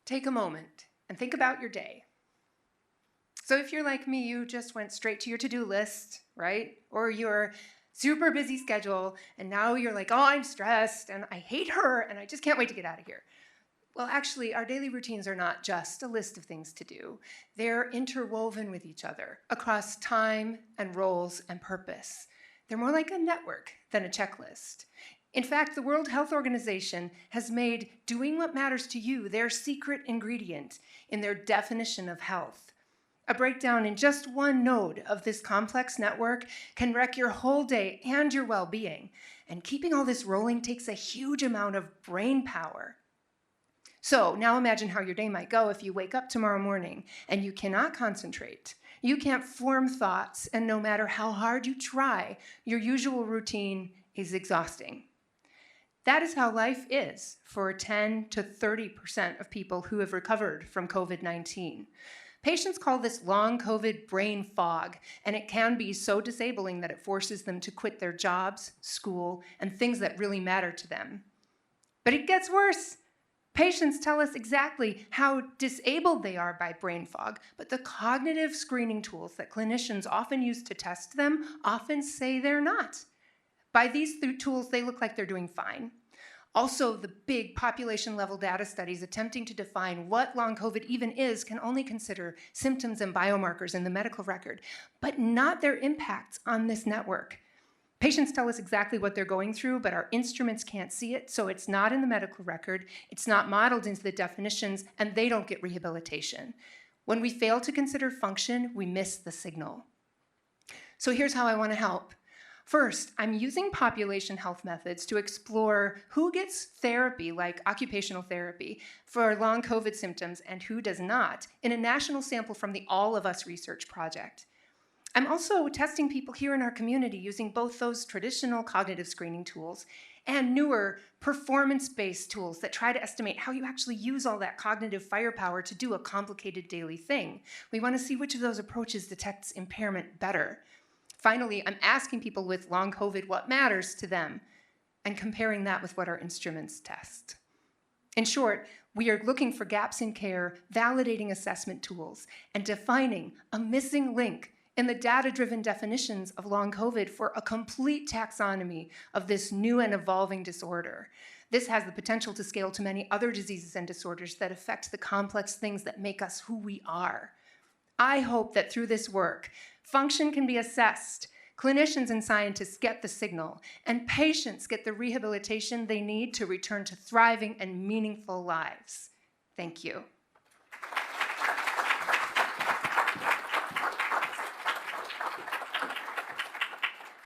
Take a moment and think about your day. So if you're like me, you just went straight to your to-do list, right? Or your super busy schedule, and now you're like, oh, I'm stressed, and I hate her, and I just can't wait to get out of here. Well, actually, our daily routines are not just a list of things to do. They're interwoven with each other across time and roles and purpose. They're more like a network than a checklist. In fact, the World Health Organization has made doing what matters to you their secret ingredient in their definition of health. A breakdown in just one node of this complex network can wreck your whole day and your well-being. And keeping all this rolling takes a huge amount of brain power. So now imagine how your day might go if you wake up tomorrow morning and you cannot concentrate. You can't form thoughts, and no matter how hard you try, your usual routine is exhausting. That is how life is for 10 to 30% of people who have recovered from COVID-19. Patients call this long COVID brain fog, and it can be so disabling that it forces them to quit their jobs, school, and things that really matter to them. But it gets worse. Patients tell us exactly how disabled they are by brain fog, but the cognitive screening tools that clinicians often use to test them often say they're not. By these tools, they look like they're doing fine. Also, the big population-level data studies attempting to define what long COVID even is can only consider symptoms and biomarkers in the medical record, but not their impacts on this network. Patients tell us exactly what they're going through, but our instruments can't see it, so it's not in the medical record, it's not modeled into the definitions, and they don't get rehabilitation. When we fail to consider function, we miss the signal. So here's how I want to help. First, I'm using population health methods to explore who gets therapy, like occupational therapy, for long COVID symptoms and who does not, in a national sample from the All of Us research project. I'm also testing people here in our community using both those traditional cognitive screening tools and newer performance-based tools that try to estimate how you actually use all that cognitive firepower to do a complicated daily thing. We want to see which of those approaches detects impairment better. Finally, I'm asking people with long COVID what matters to them and comparing that with what our instruments test. In short, we are looking for gaps in care, validating assessment tools, and defining a missing link in the data-driven definitions of long COVID for a complete taxonomy of this new and evolving disorder. This has the potential to scale to many other diseases and disorders that affect the complex things that make us who we are. I hope that through this work, function can be assessed, clinicians and scientists get the signal, and patients get the rehabilitation they need to return to thriving and meaningful lives. Thank you.